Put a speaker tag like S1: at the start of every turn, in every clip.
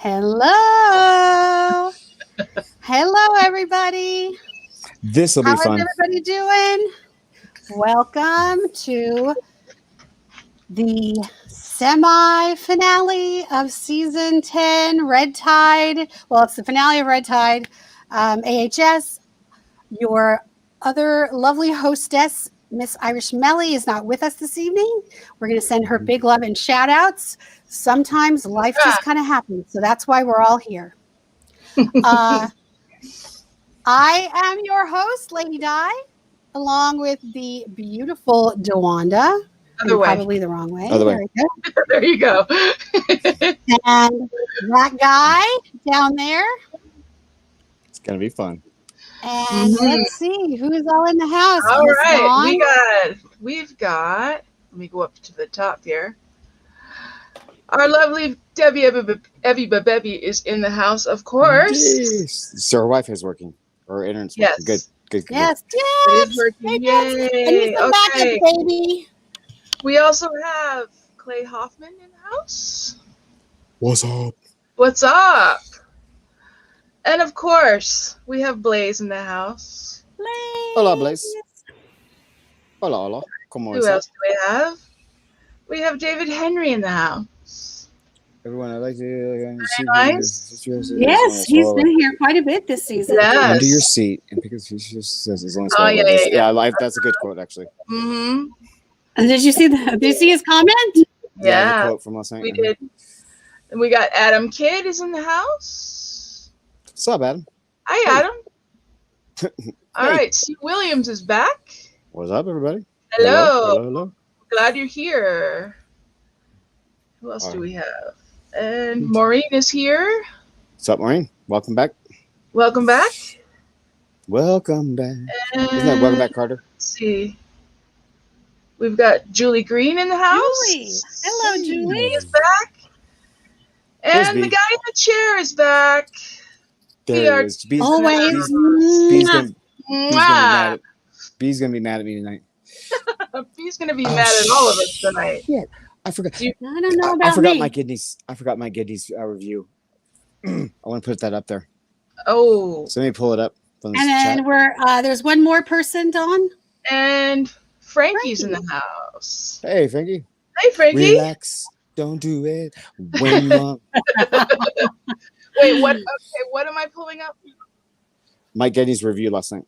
S1: Hello. Hello, everybody.
S2: This will be fun.
S1: How's everybody doing? Welcome to the semi-finale of season 10, Red Tide. Well, it's the finale of Red Tide. AHS, your other lovely hostess, Miss Irish Melly, is not with us this evening. We're going to send her big love and shout outs. Sometimes life just kind of happens. So that's why we're all here. I am your host, Lady Di, along with the beautiful DeWanda. Probably the wrong way.
S2: Other way.
S3: There you go.
S1: And that guy down there.
S2: It's going to be fun.
S1: And let's see who's all in the house.
S3: All right. We've got, let me go up to the top here. Our lovely Debbie Bebby is in the house, of course.
S2: Yes. So her Wi-Fi is working. Her internet's working. Good.
S1: Yes.
S3: It is working. Yay.
S1: And you come back up, baby.
S3: We also have Clay Hoffman in the house.
S2: What's up?
S3: What's up? And of course, we have Blaze in the house.
S1: Blaze.
S2: Hola, Blaze. Hola. ¿Cómo
S3: Who else do we have? We have David Henry in the house.
S2: Everyone, I'd like to
S3: nice.
S1: Yes, he's been here quite a bit this season.
S3: Yes.
S2: Under your seat and pick a says as long as that's a good quote, actually.
S3: Mm-hmm.
S1: And did you see his comment?
S3: Yeah,
S2: quote from last night.
S3: We did. And we got Adam Kidd is in the house.
S2: What's up, Adam?
S3: Hi, Adam. All right, Steve Williams is back.
S2: What's up, everybody?
S3: Hello. Glad you're here. Who else do we have? And Maureen is here.
S2: What's up, Maureen? Welcome back.
S3: Welcome back.
S2: Welcome back. Isn't that welcome back, Carter?
S3: Let's see. We've got Julie Green in the house.
S1: Julie. Hello, Julie.
S3: Is back. And the guy in the chair is back.
S2: There he is.
S1: Always.
S2: B's gonna be mad at me tonight.
S3: B's gonna be mad at all of us tonight.
S2: Yeah, I forgot.
S1: I don't know about
S2: I forgot
S1: me.
S2: my kidneys. I forgot my kidneys review. I want to put that up there.
S3: Oh.
S2: So let me pull it up.
S1: And then there's one more person, Dawn.
S3: And Frankie's in the house.
S2: Hey, Frankie.
S3: Hey, Frankie.
S2: Relax. Don't do it. When
S3: Wait, what? Okay, what am I pulling up?
S2: Mike Getty's review last night.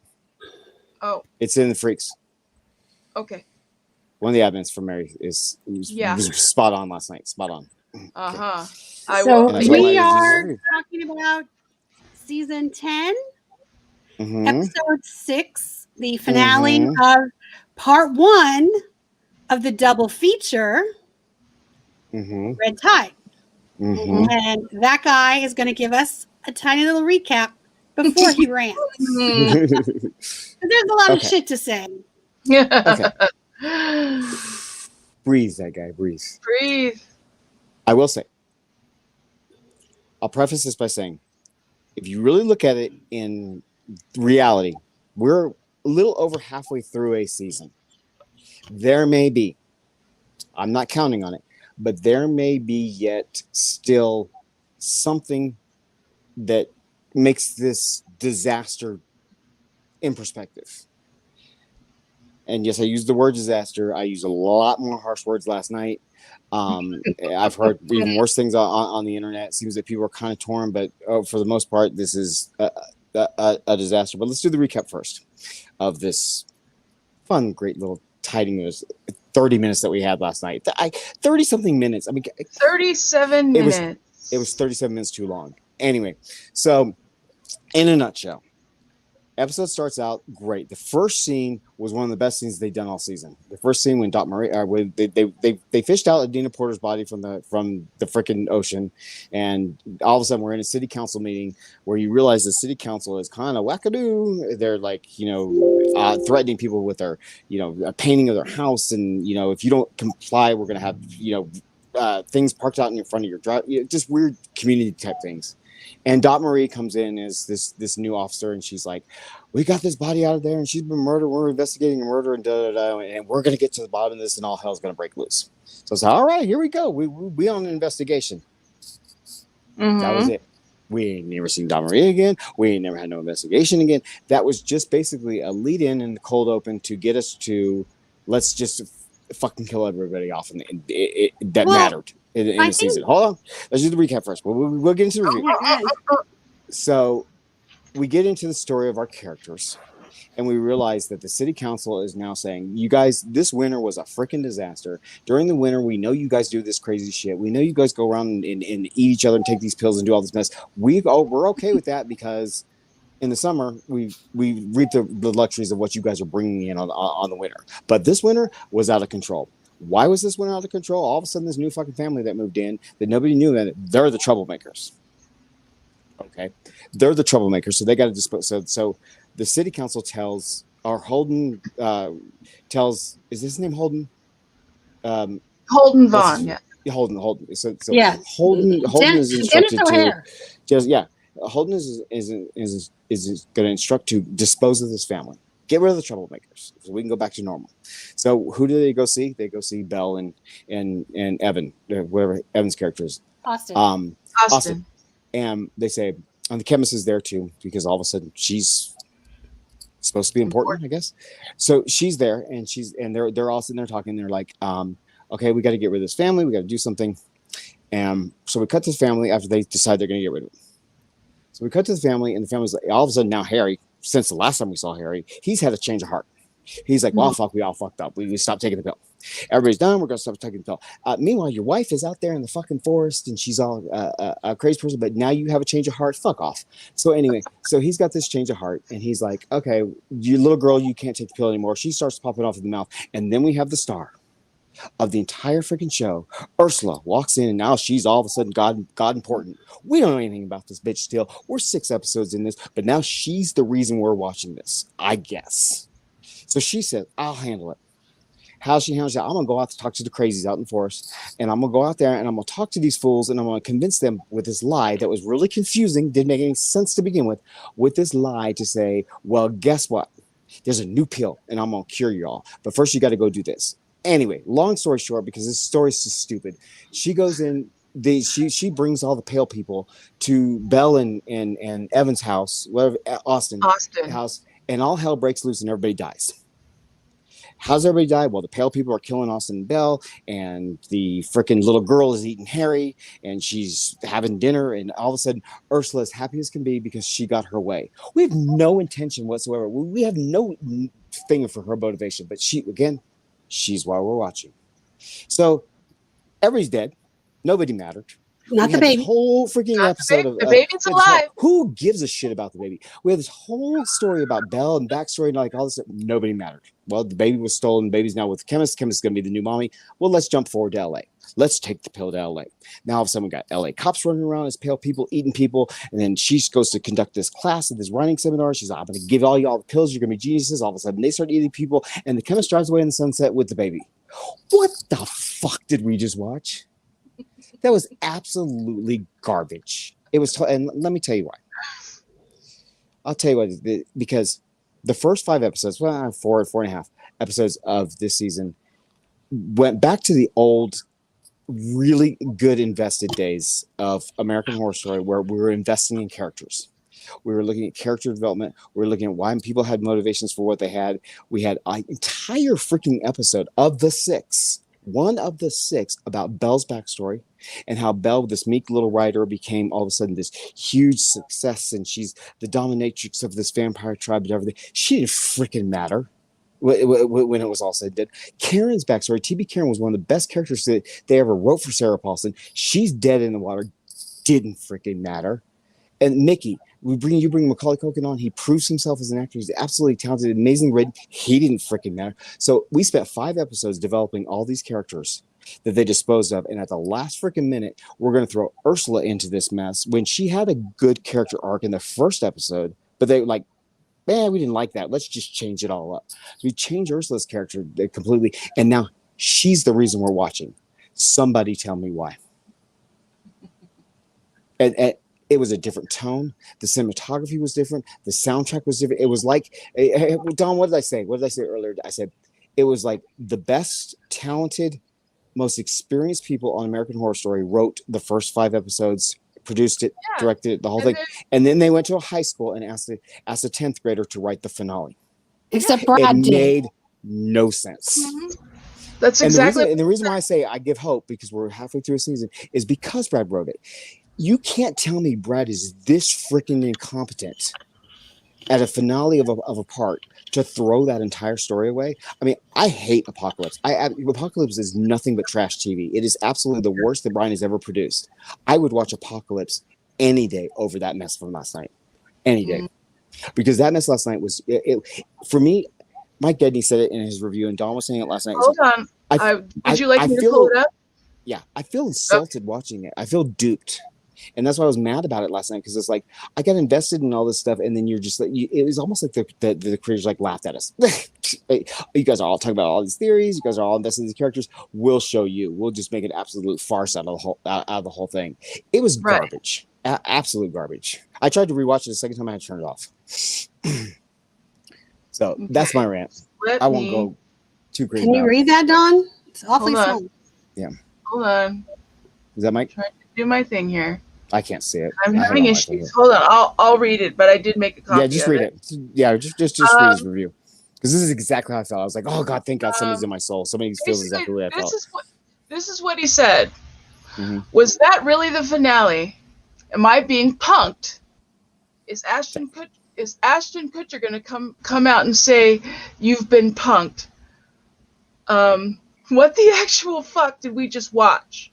S3: Oh.
S2: It's in the Freaks.
S3: Okay.
S2: One of the admins from Mary was spot on last night. Spot on.
S3: Uh-huh.
S1: So we are talking about season 10, episode 6, the finale of part 1 of the double feature, Red Tide. And that guy is going to give us a tiny little recap before he rants. There's a lot of shit to say.
S2: Okay. Breathe, that guy.
S3: Breathe.
S2: I will say, I'll preface this by saying, if you really look at it in reality, we're a little over halfway through a season. There may be, I'm not counting on it, but there may be yet still something that makes this disaster in perspective. And yes, I used the word disaster. I used a lot more harsh words last night. I've heard even worse things on the internet. It seems that people are kind of torn, but for the most part, this is a disaster. But let's do the recap first of this fun, great little tidy 30 minutes that we had last night. 30-something minutes. I mean,
S3: 37 minutes.
S2: It was 37 minutes too long. Anyway, so in a nutshell, episode starts out great. The first scene was one of the best scenes they've done all season. The first scene when Doc Murray, when they fished out Adina Porter's body from the freaking ocean, and all of a sudden we're in a city council meeting where you realize the city council is kind of wackadoo. They're like, threatening people with their, a painting of their house, and if you don't comply, we're gonna have things parked out in front of your drive. Just weird community type things. And Dot Marie comes in as this new officer, and she's like, "We got this body out of there, and she's been murdered. We're investigating a murder, and and we're gonna get to the bottom of this, and all hell's gonna break loose." So I said, "All right, here we go. We on an investigation." That was it. We ain't never seen Don Maria again. We ain't never had no investigation again. That was just basically a lead in the cold open to get us to let's just fucking kill everybody off that mattered in the season. Hold on. Let's do the recap first. We'll get into the review. So we get into the story of our characters. And we realize that the city council is now saying, you guys, this winter was a freaking disaster. During the winter, we know you guys do this crazy shit. We know you guys go around and eat each other and take these pills and do all this mess. We're okay with that because in the summer, we reap the luxuries of what you guys are bringing in on the winter. But this winter was out of control. Why was this winter out of control? All of a sudden, this new fucking family that moved in that nobody knew, that they're the troublemakers. Okay. They're the troublemakers. So they got to dispose. So the city council tells, or Holden tells, is his name Holden?
S3: Holden Vaughn, yeah.
S2: Holden. So
S1: yeah.
S2: Holden is instructed to Holden is going to instruct to dispose of this family, get rid of the troublemakers, so we can go back to normal. So who do they go see? They go see Belle and Evan, whatever Evan's character is. Austin. And they say, and the chemist is there too, because all of a sudden she's supposed to be important, I guess. So she's there, and they're all sitting there talking. They're like, okay, we got to get rid of this family. We got to do something. And so we cut to the family after they decide they're going to get rid of it. So we cut to the family, and the family's like, all of a sudden now Harry, since the last time we saw Harry, he's had a change of heart. He's like, well, fuck, we all fucked up. We stopped taking the pill. Everybody's done. We're going to stop taking the pill. Meanwhile, your wife is out there in the fucking forest, and she's all a crazy person, but now you have a change of heart. Fuck off. So anyway, so he's got this change of heart, and he's like, okay, you little girl, you can't take the pill anymore. She starts popping off in the mouth, and then we have the star of the entire freaking show. Ursula walks in, and now she's all of a sudden God important. We don't know anything about this bitch still. We're 6 episodes in this, but now she's the reason we're watching this, I guess. So she said, I'll handle it. How she handles it, I'm going to go out to talk to the crazies out in the forest, and I'm going to go out there, and I'm going to talk to these fools, and I'm going to convince them with this lie that was really confusing, didn't make any sense to begin with this lie to say, well, guess what? There's a new pill, and I'm going to cure you all. But first, you got to go do this. Anyway, long story short, because this story is so stupid, she goes in, she brings all the pale people to Belle and Evan's house, whatever, Austin house, and all hell breaks loose and everybody dies. How's everybody die? Well, the pale people are killing Austin and Belle, and the freaking little girl is eating Harry, and she's having dinner, and all of a sudden, Ursula is happy as can be because she got her way. We have no intention whatsoever. We have no thing for her motivation, but she's why we're watching. So everybody's dead. Nobody mattered.
S1: Not the baby.
S2: Whole freaking episode of
S3: the baby's alive.
S2: Who gives a shit about the baby? We have this whole story about Belle and backstory and like all this. Nobody mattered. Well, the baby was stolen. The baby's now with the chemist. Chemist is going to be the new mommy. Well, let's jump forward to LA. Let's take the pill to LA. Now all of a sudden we got LA cops running around as pale people eating people, and then she goes to conduct this class at this writing seminar. She's like, I'm going to give all y'all the pills. You're going to be geniuses. All of a sudden they start eating people, and the chemist drives away in the sunset with the baby. What the fuck did we just watch? That was absolutely garbage. It was, and let me tell you why. I'll tell you why. Because the first 5 episodes, well, 4.5 episodes of this season, went back to the old, really good invested days of American Horror Story, where we were investing in characters. We were looking at character development. We were looking at why people had motivations for what they had. We had an entire freaking episode of the 6. One of the 6 about Belle's backstory and how Belle, this meek little writer, became all of a sudden this huge success, and she's the dominatrix of this vampire tribe and everything. She didn't freaking matter when it was all said and done. Karen's backstory, T.B. Karen was one of the best characters that they ever wrote for Sarah Paulson. She's dead in the water. Didn't freaking matter. And Mickey, you bring Macaulay Culkin on. He proves himself as an actor. He's absolutely talented, amazingly written. He didn't freaking matter. So we spent 5 episodes developing all these characters that they disposed of. And at the last freaking minute, we're going to throw Ursula into this mess when she had a good character arc in the first episode. But they like, man, we didn't like that. Let's just change it all up. So we changed Ursula's character completely. And now she's the reason we're watching. Somebody tell me why. And it was a different tone. The cinematography was different. The soundtrack was different. It was like, hey, Don, what did I say? What did I say earlier? I said it was like the best, talented, most experienced people on American Horror Story wrote the first 5 episodes produced it, directed it, the whole thing. And then they went to a high school and asked a 10th grader to write the finale.
S1: Except Brad did.
S2: Made no sense.
S3: That's exactly.
S2: And the reason why I say I give hope, because we're halfway through a season, is because Brad wrote it. You can't tell me Brad is this freaking incompetent at a finale of a part to throw that entire story away. I mean, I hate Apocalypse. Apocalypse is nothing but trash TV. It is absolutely the worst that Brian has ever produced. I would watch Apocalypse any day over that mess from last night. Any day. Because that mess last night was, for me, Mike Gedney said it in his review, and Don was saying it last night.
S3: Hold on. Would you like me to pull it up?
S2: Yeah, I feel insulted watching it. I feel duped. And that's why I was mad about it last night, because it's like I got invested in all this stuff, and then you're just like, it was almost like the creators like laughed at us. You guys are all talking about all these theories. You guys are all invested in these characters. We'll show you. We'll just make an absolute farce out of the whole thing. It was garbage, absolute garbage. I tried to rewatch it the second time. I had to turn it off. So that's my rant. I won't go too crazy.
S1: Can you read that, Don? It's awfully small.
S3: Yeah. Hold on.
S2: Is that Mike?
S3: I'm trying to do my thing here.
S2: I can't see it.
S3: I'm having issues. Hold on. I'll read it, but I did make a copy.
S2: Yeah, just read it. Yeah, just read his review. Because this is exactly how I felt. I was like, oh God, thank God somebody's in my soul. Somebody feels exactly the way I felt.
S3: This is what he said. Was that really the finale? Am I being punked? Is Ashton Kutcher going to come out and say you've been punked? What the actual fuck did we just watch?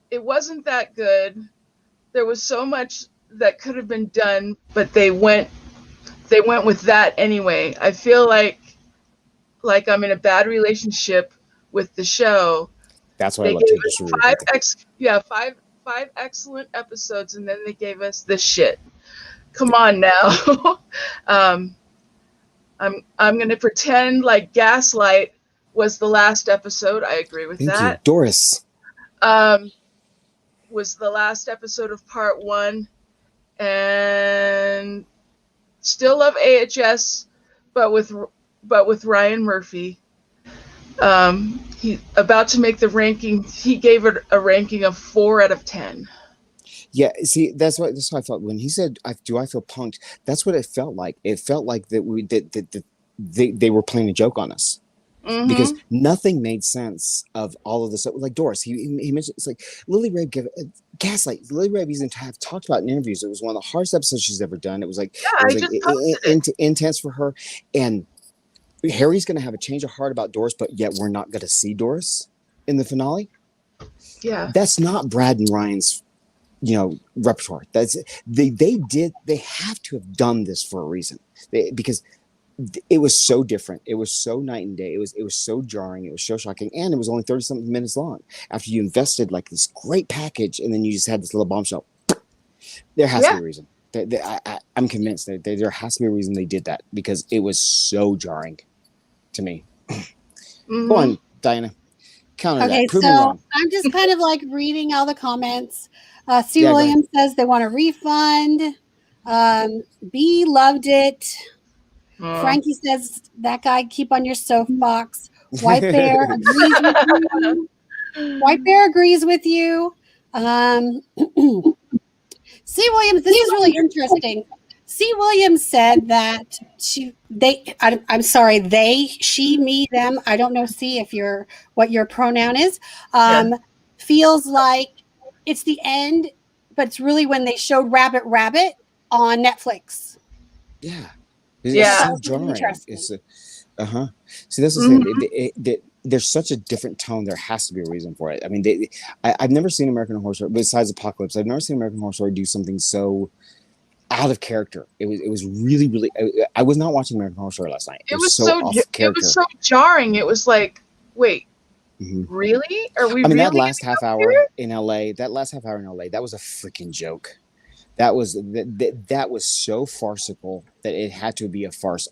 S3: It wasn't that good. There was so much that could have been done, but they went with that anyway. I feel like I'm in a bad relationship with the show.
S2: That's why I love to
S3: five excellent episodes, and then they gave us this shit. Come on now. I'm gonna pretend like Gaslight was the last episode. I agree with that.
S2: Thank you, Doris.
S3: Was the last episode of part 1, and still love AHS, but with Ryan Murphy. He about to make the ranking. He gave it a ranking of 4 out of 10.
S2: Yeah, see, that's what I felt when he said, "Do I feel punked?" That's what it felt like. It felt like that they were playing a joke on us. Because nothing made sense of all of this. Like Doris, he mentioned, it's like Lily Rabe Gaslight. Lily Rabe even have talked about in interviews. It was one of the hardest episodes she's ever done. It was like, intense for her. And Harry's going to have a change of heart about Doris, but yet we're not going to see Doris in the finale.
S3: Yeah,
S2: that's not Brad and Ryan's, repertoire. That's they have to have done this for a reason, because it was so different. It was so night and day. It was so jarring. It was so shocking. And it was only 30-something minutes long. After you invested like this great package, and then you just had this little bombshell. There has to be a reason. I'm convinced that there has to be a reason they did that, because it was so jarring to me. Go on, Diana. Counter that. Prove me wrong.
S1: I'm just kind of like reading all the comments. C. Williams says they want a refund. B loved it. Frankie says that guy keep on your soapbox. White Bear agrees with you. White Bear agrees with you. C. Williams, this is really interesting. C. Williams said that she, me, them. I don't know, C, what your pronoun is. Feels like it's the end, but it's really when they showed Rabbit on Netflix.
S2: Yeah. It's so jarring. It's See, this is there's such a different tone. There has to be a reason for it. I mean, I've never seen American Horror Story besides Apocalypse. I've never seen American Horror Story do something so out of character. It was really, really. I was not watching American Horror Story last night. It was so off character.
S3: It was so jarring. It was like, wait, really? Are we? I mean,
S2: that last half hour in LA. That last half hour in LA. That was a freaking joke. That was so farcical that it had to be a farce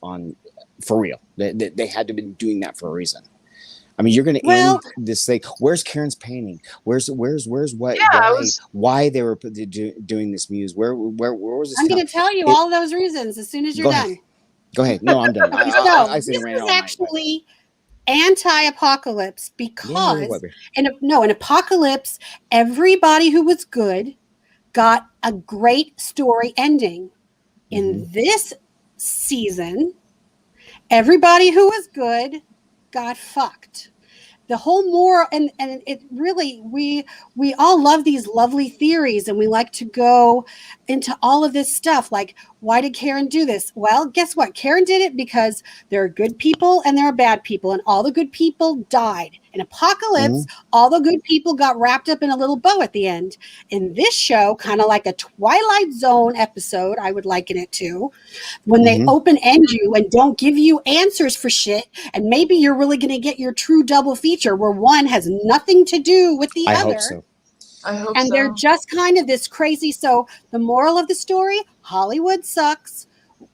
S2: for real. They had to be doing that for a reason. I mean, you're going to end this thing. Where's Karen's painting? Where's what? Yeah, why they were doing this muse? Where was this?
S1: I'm going to tell you all those reasons as soon as you're done.
S2: Go ahead. No, I'm done. I say
S1: this was actually anti-apocalypse because
S2: yeah,
S1: in apocalypse, everybody who was good got a great story ending. In this season, everybody who was good got fucked. The whole moral and it really we all love these lovely theories and we like to go into all of this stuff like why did Karen do this? Well, guess what? Karen did it because there are good people and there are bad people and all the good people died. In Apocalypse, all the good people got wrapped up in a little bow at the end. In this show, kind of like a Twilight Zone episode, I would liken it to, when they open end you and don't give you answers for shit, and maybe you're really going to get your true double feature where one has nothing to do with the other.
S2: Hope so.
S3: I hope
S1: and
S3: so.
S1: they're just kind of this crazy. So the moral of the story, Hollywood sucks.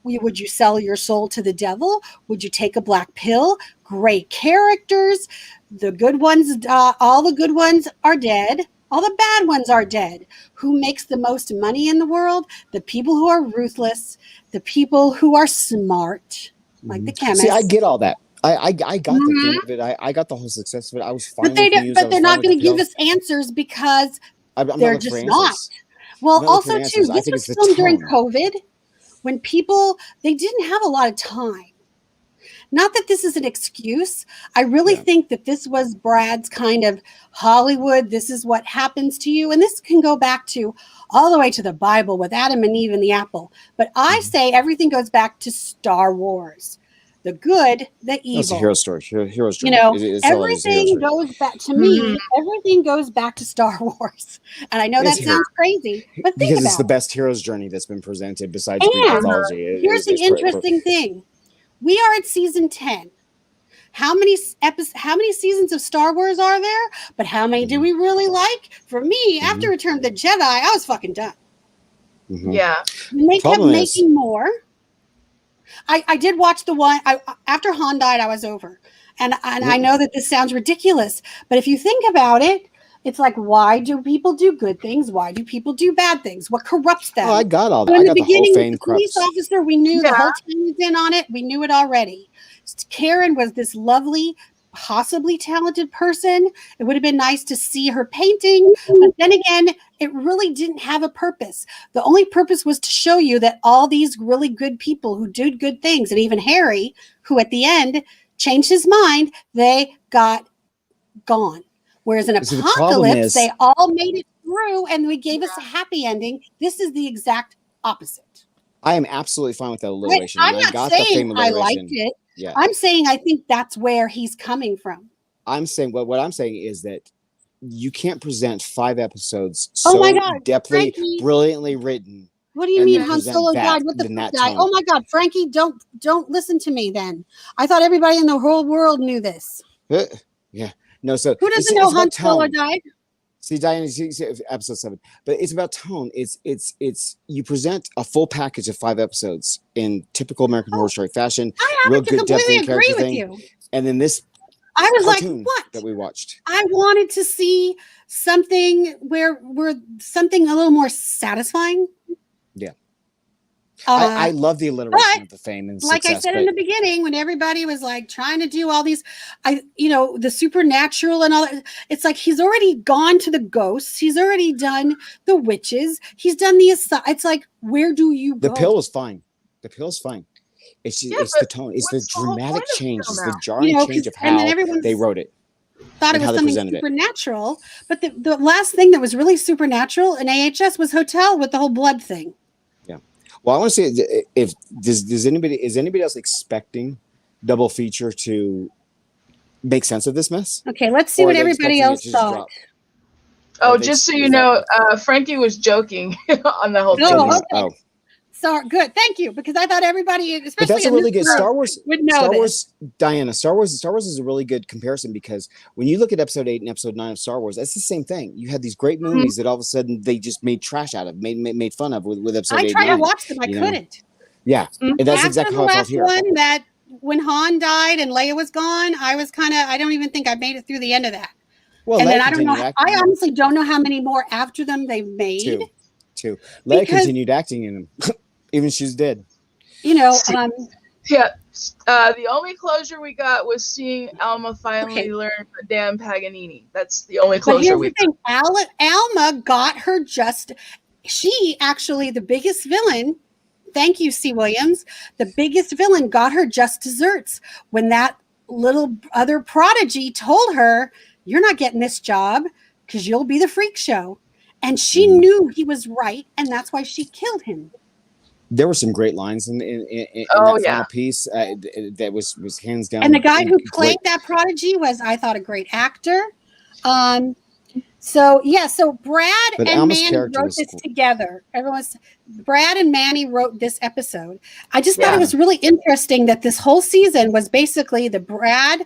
S1: Would you sell your soul to the devil? Would you take a black pill? Great characters. The good ones, all the good ones are dead. All the bad ones are dead. Who makes the most money in the world? The people who are ruthless, the people who are smart, like the chemists.
S2: See, I get all that. I got the thing of it. I got the whole success of it. I was fine.
S1: But they're not going to give us answers because they're just not. Well, also too, this was filmed during COVID when people they didn't have a lot of time. Not that this is an excuse. I really think that this was Brad's kind of Hollywood. This is what happens to you. And this can go back to all the way to the Bible with Adam and Eve and the apple. But I say everything goes back to Star Wars. The good, the evil.
S2: It's a hero story. Hero story.
S1: You know, everything goes back to me. Everything goes back to Star Wars. And I know that sounds crazy, but think
S2: because
S1: about
S2: it's the best hero's journey that's been presented besides Greek mythology.
S1: Here's the interesting thing. We are at season 10. How many seasons of Star Wars are there? But how many do we really like? For me, after Return of the Jedi, I was fucking done.
S3: Yeah.
S1: And they kept making more. I did watch the one after Han died, I was over. And I know that this sounds ridiculous, but if you think about it, it's like, why do people do good things? Why do people do bad things? What corrupts them?
S2: Oh, I got all that.
S1: In the beginning, the police officer, we knew the whole team was in on it. We knew it already. Karen was this lovely, possibly talented person. It would have been nice to see her painting. But then again, it really didn't have a purpose. The only purpose was to show you that all these really good people who did good things, and even Harry, who at the end changed his mind, they got gone. Whereas in Apocalypse, they all made it through and we gave us a happy ending. This is the exact opposite.
S2: I am absolutely fine with that alliteration.
S1: I'm not saying I liked it. Yeah. I'm saying I think that's where he's coming from.
S2: I'm saying what I'm saying is that you can't present 5 episodes so depthly, brilliantly written.
S1: What do you mean Han Solo died? What the fuck died? Oh my God, Frankie, don't listen to me then. I thought everybody in the whole world knew this.
S2: Yeah. No, so
S1: who doesn't know Han Solo died?
S2: See, Diana, see episode 7, but it's about tone. It's you present a full package of 5 episodes in typical American Horror Story fashion.
S1: I happen to completely agree with you.
S2: And then this,
S1: I was like, what
S2: that we watched?
S1: I wanted to see something where something a little more satisfying.
S2: Yeah. I love the alliteration of the fame and
S1: like
S2: success,
S1: I said in the beginning, when everybody was like trying to do all these, the supernatural and all that, it's like he's already gone to the ghosts. He's already done the witches. He's done it's like, where do you go?
S2: The pill is fine. It's the tone. It's the dramatic change. It's the jarring change of how they wrote it.
S1: Thought it was something supernatural, but the last thing that was really supernatural in AHS was Hotel with the whole blood thing.
S2: Well, I want to say, is anybody else expecting Double Feature to make sense of this mess?
S1: Okay, let's see what everybody else thought.
S3: Oh, just so you know, Frankie was joking on the whole thing.
S1: Okay. Sorry, good, thank you, because I thought everybody, especially
S2: but that's a really good Star Wars.
S1: Would know
S2: Star Wars, Diana. Star Wars is a really good comparison because when you look at Episode 8 and Episode 9 of Star Wars, that's the same thing. You had these great movies that all of a sudden they just made trash out of, made fun of with Episode 8.
S1: I tried to watch them, I couldn't.
S2: Yeah, and that's exactly how I felt here.
S1: One that when Han died and Leia was gone, I was I don't even think I made it through the end of that. Well, and then I don't know. I honestly don't know how many more after them they've made.
S2: Two. Leia continued acting in them. Even she's dead.
S3: Yeah. The only closure we got was seeing Alma finally learn Madame Paganini. That's the only closure we got.
S1: But here's the thing. Alma got her just... She actually, the biggest villain... Thank you, C. Williams. The biggest villain got her just desserts when that little other prodigy told her, "You're not getting this job because you'll be the freak show." And she knew he was right, and that's why she killed him.
S2: There were some great lines in that final piece that was hands down.
S1: And the guy who played that prodigy was, I thought, a great actor. So Brad and Manny wrote this together. Brad and Manny wrote this episode. I just thought it was really interesting that this whole season was basically the Brad,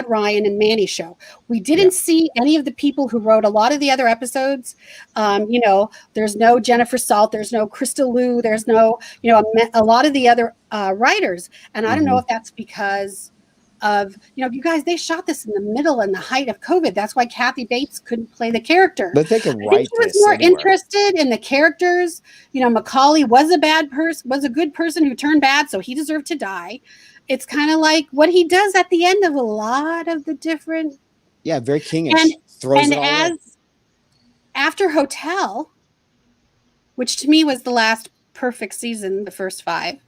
S1: Ryan, and Manny show. We didn't see any of the people who wrote a lot of the other episodes. There's no Jennifer Salt, there's no Crystal Liu, there's no, a lot of the other writers. And I don't know if that's because of, you guys, they shot this in the middle and the height of COVID. That's why Kathy Bates couldn't play the character.
S2: But they could write this.
S1: I think he was more interested in the characters. Macaulay was a bad person, was a good person who turned bad, so he deserved to die. It's kind of like what he does at the end of a lot of the different...
S2: Yeah, very kingish. Throws it all away.
S1: After Hotel, which to me was the last perfect season, the first 5,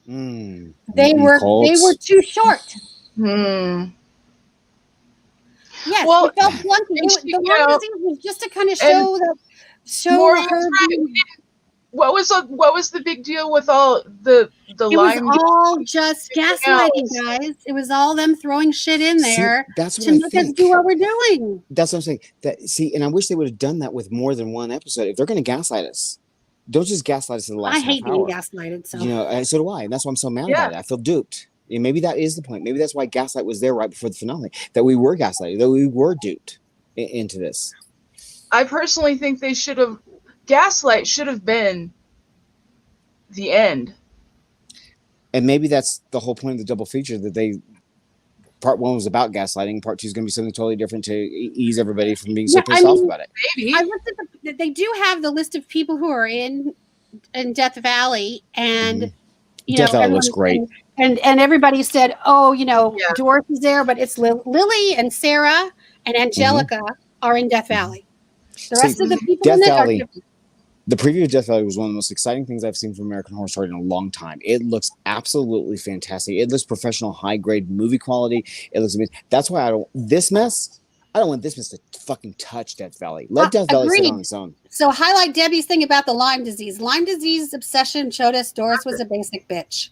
S1: they were too short. Yes, it felt blunt. The one season was just to kind of show her.
S3: What was the big deal with all the line?
S1: It was all just gaslighting, guys. It was all them throwing shit in there to make us do what we're doing.
S2: That's what I'm saying. And I wish they would have done that with more than one episode. If they're going to gaslight us, don't just gaslight us in the last half hour.
S1: I hate being gaslighted. So
S2: so do I. And that's why I'm so mad about it. I feel duped. And maybe that is the point. Maybe that's why Gaslight was there right before the finale. That we were gaslighted. That we were duped into this.
S3: I personally think Gaslight should have been the end.
S2: And maybe that's the whole point of the double feature, that part 1 was about gaslighting. Part 2 is going to be something totally different to ease everybody from being so pissed off about it.
S3: Maybe.
S1: I looked at they do have the list of people who are in Death Valley, and
S2: Death Valley looks great.
S1: And everybody said, Doris is there, but it's Lily and Sarah and Angelica are in Death Valley. The rest of the people in it are different.
S2: The preview of Death Valley was one of the most exciting things I've seen from American Horror Story in a long time. It looks absolutely fantastic. It looks professional, high-grade movie quality. It looks amazing. That's why I don't want this mess to fucking touch Death Valley. Let Death Valley sit on its own.
S1: So highlight Debbie's thing about the Lyme disease. Lyme disease obsession showed us Doris was a basic bitch.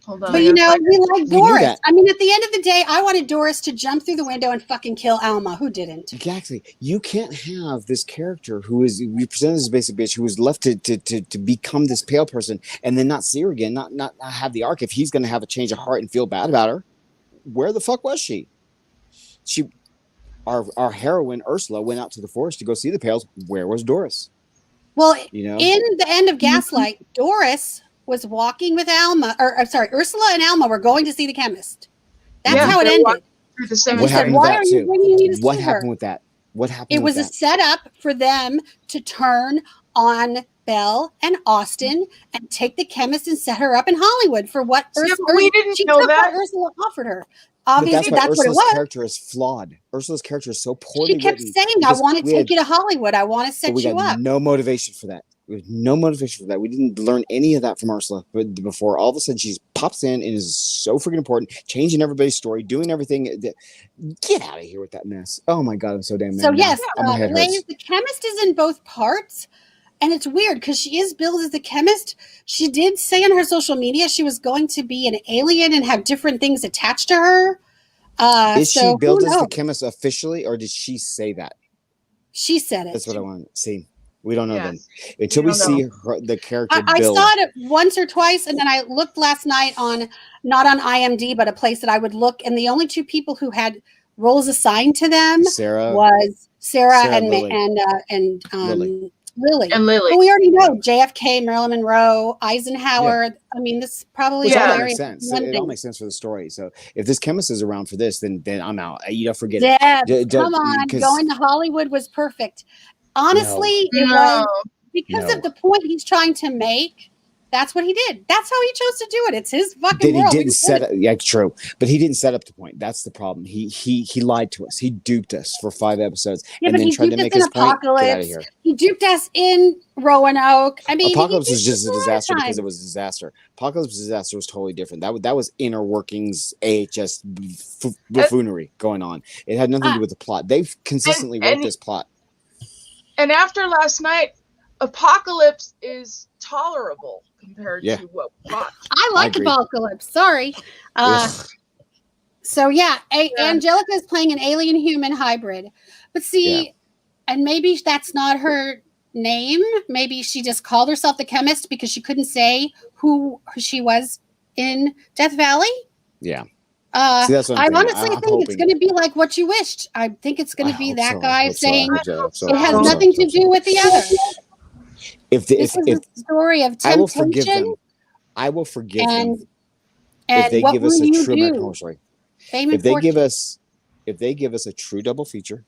S3: Hold on.
S1: But we like Doris. I mean, at the end of the day, I wanted Doris to jump through the window and fucking kill Alma. Who didn't?
S2: Exactly. You can't have this character who is represented as a basic bitch, who is left to become this pale person, and then not see her again, not have the arc. If he's going to have a change of heart and feel bad about her, where the fuck was she? Our heroine Ursula went out to the forest to go see the Pales. Where was Doris?
S1: Well, in the end of Gaslight, Doris was walking with Ursula and Alma were going to see the chemist. That's how it ended.
S2: What happened with that too? What happened with that?
S1: It was a setup for them to turn on Belle and Austin and take the chemist and set her up in Hollywood for what
S3: we didn't know that
S1: Ursula offered her. Obviously, that's what it was.
S2: Ursula's character is flawed. Ursula's character is so poorly written.
S1: She kept saying, "I want to take you to Hollywood. I want to set you up."
S2: No motivation for that. We didn't learn any of that from Ursula. But before, all of a sudden, she pops in and is so freaking important, changing everybody's story, doing everything. Get out of here with that mess! Oh my god, I'm so damn mad.
S1: So yes, Blaze, the chemist is in both parts. And it's weird because she is billed as the chemist. She did say on her social media she was going to be an alien and have different things attached to her.
S2: Is she billed as the chemist officially, or did she say that?
S1: She said it.
S2: That's what I want to see. We don't know then. Until we see the character
S1: I saw it once or twice, and then I looked last night not on IMDb, but a place that I would look, and the only 2 people who had roles assigned to them was Sarah and Lily.
S3: And Lily.
S1: But we already know JFK, Marilyn Monroe, Eisenhower. Yeah. I mean, this probably
S2: all makes sense. It all makes sense for the story. So if this chemist is around for this, then I'm out. Forget
S1: it. Come on, going to Hollywood was perfect. Honestly, it was because of the point he's trying to make. That's what he did. That's how he chose to do it. It's his fucking
S2: Then he
S1: world.
S2: didn't set up. Yeah, true, but he didn't set up the point. That's the problem. He lied to us. He duped us for 5 episodes,
S1: Yeah,
S2: and
S1: but
S2: then
S1: he
S2: tried to
S1: duped us
S2: make
S1: in
S2: his point. Get out of
S1: Apocalypse.
S2: here.
S1: He duped us in Roanoke. I mean,
S2: Apocalypse
S1: he
S2: was
S1: duped
S2: just
S1: us
S2: a disaster
S1: lot of
S2: because it
S1: times.
S2: was a disaster. Apocalypse disaster was totally different. That was inner workings AHS buffoonery going on. It had nothing to do with the plot. They've consistently wrote this plot.
S3: And after last night, Apocalypse is tolerable compared to what we watched.
S1: I like Apocalypse. Sorry. So Angelica is playing an alien human hybrid. But see, and maybe that's not her name. Maybe she just called herself the chemist because she couldn't say who she was in Death Valley.
S2: Yeah.
S1: See, that's what I honestly think it's going to be like What You Wished. I think it's going to be that guy saying it has nothing to do with the other. This is a story of temptation.
S2: I will forgive them
S1: and
S2: if they give us a true American Horror Story. If they give us a true double feature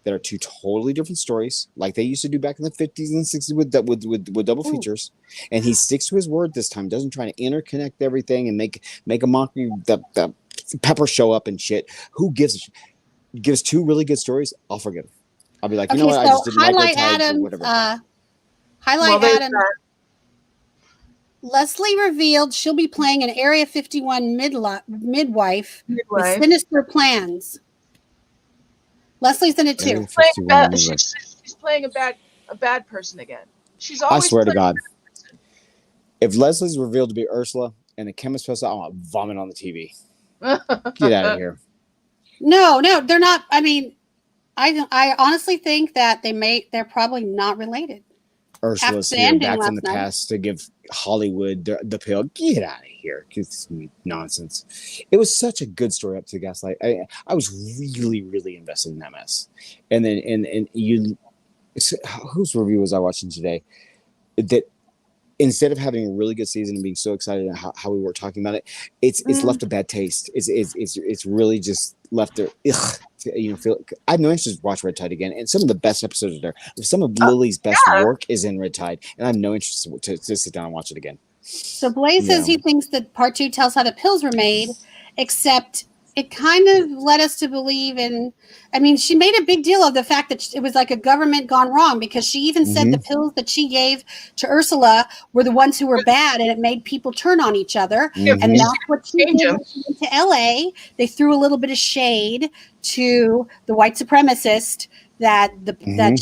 S2: that are two totally different stories, like they used to do back in the 50s and 60s with double features, and he sticks to his word this time, doesn't try to interconnect everything and make a mockery that Pepper show up and shit. Who gives a shit? Gives two really good stories, I'll forgive him. I'll be like, you know what, I just didn't like Adam, whatever.
S1: Adam. Leslie revealed she'll be playing an Area 51 midwife with sinister plans. Leslie's in it too.
S3: She's playing a bad person again. She's always.
S2: I swear to God, if Leslie's revealed to be Ursula and the chemist posts out, I'm gonna vomit on the TV. Get out of here.
S1: No, they're not. I mean, I honestly think that they're probably not related.
S2: Ursula's here back from the past to give Hollywood the pill. Get out of here. It's nonsense. It was such a good story up to Gaslight. I was really, really invested in that mess. And then, and you, whose review was I watching today? That instead of having a really good season and being so excited at how we were talking about it, it's left a bad taste. It's really just left there. I have no interest to watch Red Tide again, and some of the best episodes are there. Some of Lily's best work is in Red Tide, and I have no interest to sit down and watch it again.
S1: So Blaze says he thinks that part 2 tells how the pills were made, except it kind of led us to believe in. I mean, she made a big deal of the fact that it was like a government gone wrong, because she even said the pills that she gave to Ursula were the ones who were bad, and it made people turn on each other. And that's what she did when she went to LA. They threw a little bit of shade to the white supremacist that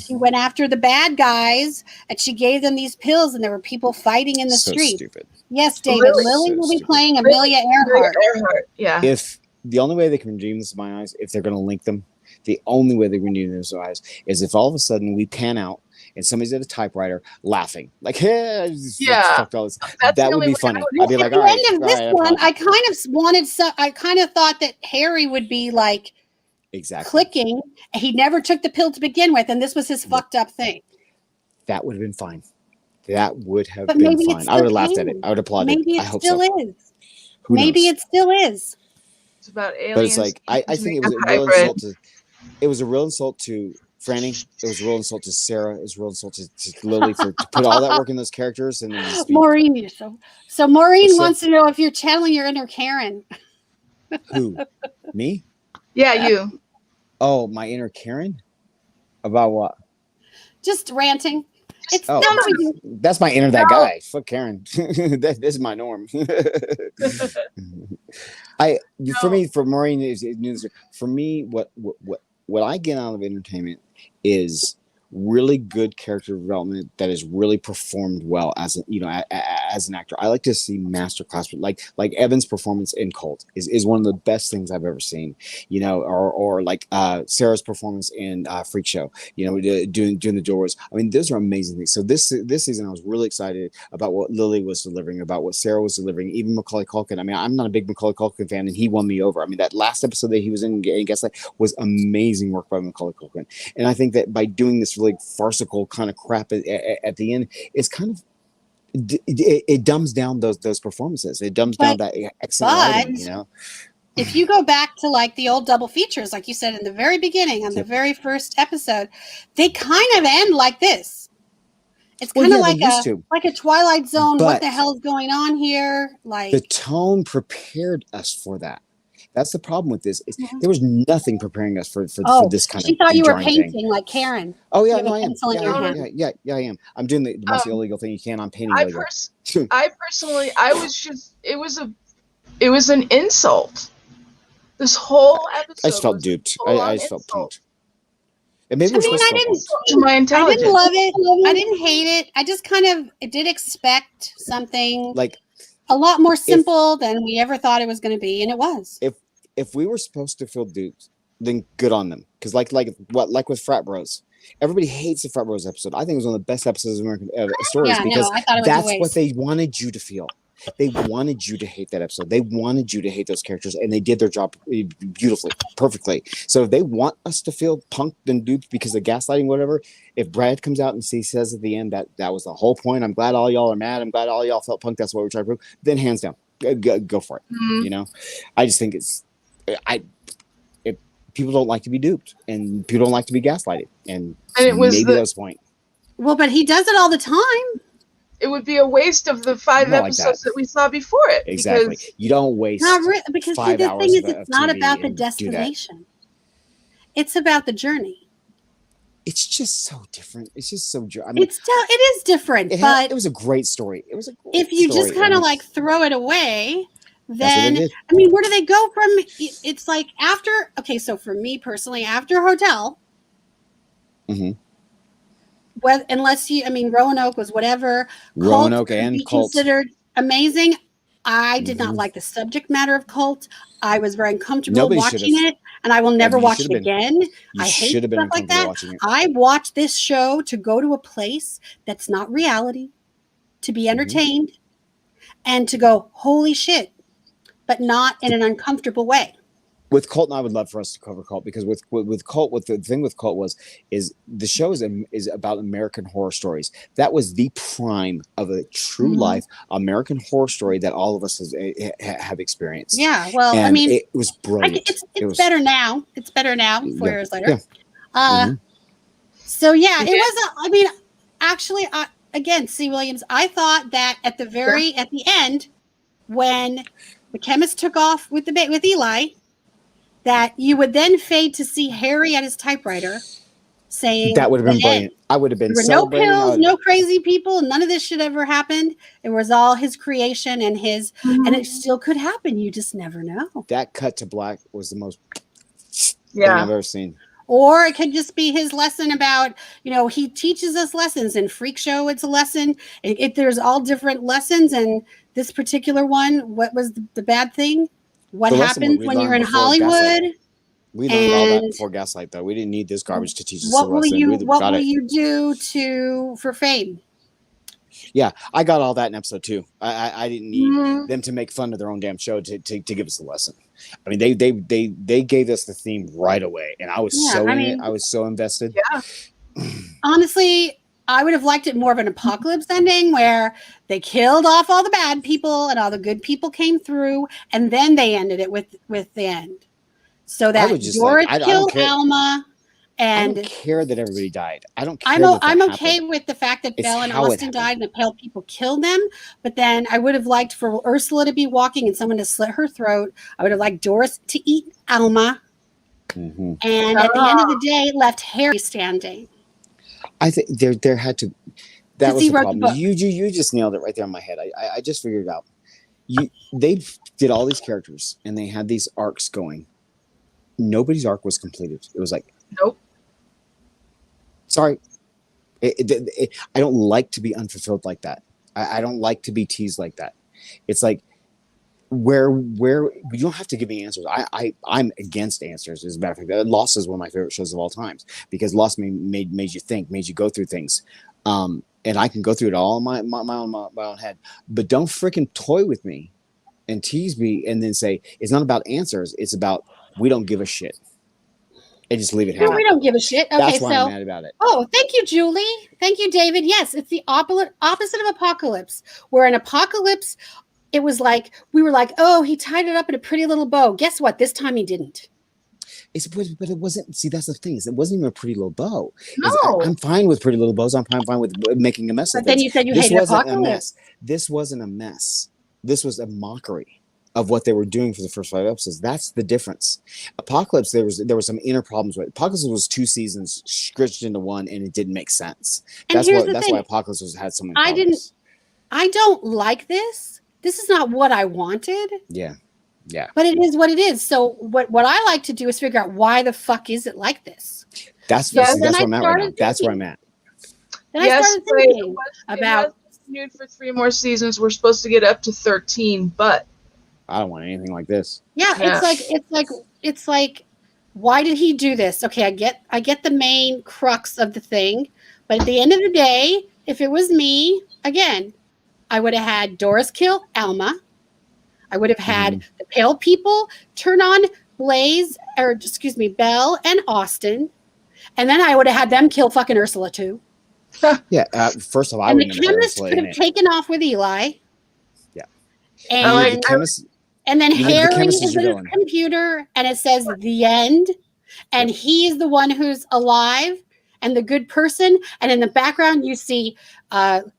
S1: she went after the bad guys, and she gave them these pills, and there were people fighting in the street.
S2: Stupid.
S1: Yes, David. Lily will be playing Amelia Earhart.
S3: Yeah.
S2: If the only way they can redeem this in my eyes, if they're going to link them, the only way they can redeem this in my eyes is if all of a sudden we pan out and somebody's at a typewriter laughing, like, hey, fucked all this. That would be funny. I'd be like,
S1: at the end of this one, I kind of thought that Harry would be like clicking. He never took the pill to begin with, and this was his fucked up thing.
S2: That would have been fine. That would have been fine. I would have laughed at it. I would applaud it.
S1: Maybe it still is.
S2: Who knows?
S1: Maybe it still is.
S3: It's about aliens.
S2: But it's like I think it was a real insult to. It was a real insult to Franny. It was a real insult to Sarah. It was a real insult to Lily to put all that work in those characters. And then
S1: Maureen, so Maureen wants to know if you're channeling your inner Karen.
S2: Who? Me?
S3: Yeah, you.
S2: Oh, my inner Karen? About what?
S1: Just ranting.
S2: That's my inner that guy. Fuck Karen. This is my norm. For Maureen, for me, what I get out of entertainment is really good character development that is really performed well as an actor. I like to see masterclass, like Evan's performance in Cult is one of the best things I've ever seen, or like Sarah's performance in Freak Show, doing the doors. I mean, those are amazing things. So this season I was really excited about what Lily was delivering, about what Sarah was delivering, even Macaulay Culkin. I mean, I'm not a big Macaulay Culkin fan, and he won me over. I mean, that last episode that he was in Gaslight was amazing work by Macaulay Culkin, and I think that by doing this really farcical kind of crap at the end, it's kind of it dumbs down those performances. It dumbs down that excellent writing,
S1: If you go back to like the old double features, like you said in the very beginning on the very first episode, they kind of end like this. It's kind of
S2: like
S1: a Twilight Zone.
S2: But
S1: what the hell is going on here? Like
S2: the tone prepared us for that. That's the problem with this. There was nothing preparing us for this kind of.
S1: She thought you were painting like Karen.
S2: Oh yeah, no,
S1: I am.
S2: Yeah, I am. I'm doing the most illegal thing you can. I'm painting illegal.
S3: I personally, it was an insult. This whole episode.
S2: I just felt duped. I just felt punked. And maybe
S1: I didn't love it. I didn't hate it. I just did expect something
S2: like
S1: a lot more simple than we ever thought it was going to be, and it was.
S2: If we were supposed to feel duped, then good on them. Because like with Frat Bros, everybody hates the Frat Bros episode. I think it was one of the best episodes of American Stories because
S1: I thought it was
S2: that's what they wanted you to feel. They wanted you to hate that episode. They wanted you to hate those characters, and they did their job beautifully, perfectly. So if they want us to feel punked and duped because of gaslighting, whatever, if Brad comes out and says at the end that was the whole point, I'm glad all y'all are mad, I'm glad all y'all felt punked, that's what we're trying to prove, then hands down, go for it. You know, I just think people don't like to be duped, and people don't like to be gaslighted, and maybe that was the point.
S1: Well, but he does it all the time.
S3: It would be a waste of the 5 episodes that we saw before it.
S2: Exactly. You don't waste
S1: because
S2: 5
S1: the
S2: hours
S1: thing is,
S2: of
S1: it's not
S2: TV
S1: about the destination. It's about the journey.
S2: It's just so different. It's just so. I
S1: mean, it is different, but
S2: it was a great story. It was a great
S1: if you
S2: story.
S1: Just kind of like throw it away, then I mean, where do they go from? It's like after. Okay, so for me personally, after Hotel. Well, unless Roanoke was whatever.
S2: Roanoke and Cult
S1: considered amazing. I did not like the subject matter of Cult. I was very uncomfortable watching it, and I will never watch it again. I hate stuff like that. I watch this show to go to a place that's not reality, to be entertained, and to go, holy shit, but not in an uncomfortable way.
S2: With Cult, and I would love for us to cover Cult, because with Cult, what the thing with Cult is the show is about American horror stories. That was the prime of a true life American horror story that all of us have experienced.
S1: Yeah, well,
S2: and it was brilliant.
S1: It's better now. It's better now. 4 years later. Yeah. So yeah, it was. Actually, again, C. Williams. I thought that at the end, when the chemist took off with Eli, that you would then fade to see Harry at his typewriter saying
S2: that would have been brilliant. I would have been
S1: no pills, no crazy people, none of this should ever happen. It was all his creation and his, and it still could happen. You just never know. That
S2: cut to black was the most thing I've ever seen.
S1: Or it could just be his lesson about, he teaches us lessons. In Freak Show, it's a lesson. There's all different lessons. And this particular one, what was the bad thing? What happens when you're in Hollywood?
S2: We learned all that before Gaslight, though. We didn't need this garbage to teach us a lesson.
S1: What will you do for fame?
S2: Yeah, I got all that in episode 2. I didn't need them to make fun of their own damn show to give us a lesson. I mean, they gave us the theme right away, and I was I was so invested.
S3: Yeah.
S1: Honestly, I would have liked it more of an apocalypse ending where they killed off all the bad people and all the good people came through, and then they ended it with the end. So that Doris killed Alma, and
S2: I don't care that everybody died. I don't care.
S1: I'm okay with the fact that Belle and Austin died and the pale people killed them. But then I would have liked for Ursula to be walking and someone to slit her throat. I would have liked Doris to eat Alma, and at the end of the day, left Harry standing.
S2: I think there had to. That was the problem. You just nailed it right there in my head. I just figured it out. They did all these characters and they had these arcs going. Nobody's arc was completed. It was like,
S3: nope.
S2: Sorry, I don't like to be unfulfilled like that. I don't like to be teased like that. It's like where you don't have to give me answers. I'm against answers. As a matter of fact, Lost is one of my favorite shows of all times because Lost made you think, made you go through things. And I can go through it all in my own head. But don't freaking toy with me and tease me and then say it's not about answers. It's about we don't give a shit. And just leave it happen.
S1: No, we don't give a shit. Okay,
S2: that's why I'm mad about it.
S1: Oh, thank you, Julie. Thank you, David. Yes, it's the opposite of apocalypse. Where in apocalypse, it was like we were like, oh, he tied it up in a pretty little bow. Guess what? This time he didn't.
S2: But it wasn't. See, that's the thing. Is it wasn't even a Pretty Little Bow.
S3: No.
S2: I'm fine with Pretty Little Bows. I'm fine with making a mess of
S1: But then
S2: things.
S1: you said you
S2: This
S1: hated
S2: wasn't a
S1: Apocalypse.
S2: mess. This wasn't a mess. This was a mockery of what they were doing for the first 5 episodes. That's the difference. Apocalypse, there was some inner problems with it. Apocalypse was 2 seasons stretched into one, and it didn't make sense.
S1: And
S2: That's
S1: here's the
S2: that's
S1: thing.
S2: why Apocalypse had so many
S1: I
S2: problems.
S1: I don't like this. This is not what I wanted.
S2: Yeah.
S1: But it is what it is. So what I like to do is figure out why the fuck is it like this.
S2: That's
S1: then
S2: where
S1: I
S2: I'm at right now.
S1: started
S2: That's where
S1: thinking.
S2: I'm at.
S1: Then I started thinking
S3: it
S1: about
S3: has renewed for 3 more seasons. We're supposed to get up to 13, but
S2: I don't want anything like this.
S1: yeah, it's like why did he do this? Okay, I get the main crux of the thing, but at the end of the day, if it was me, again, I would have had Doris kill Alma. I would have had the Pale people turn on Belle and Austin, and then I would have had them kill fucking Ursula too.
S2: Yeah. First of all, I
S1: And the
S2: would never
S1: chemist could have taken off with Eli.
S2: Yeah.
S1: And
S2: the chemist.
S1: And then Harry is
S2: is
S1: in his computer, and it says the end, and he is the one who's alive and the good person. And in the background, you see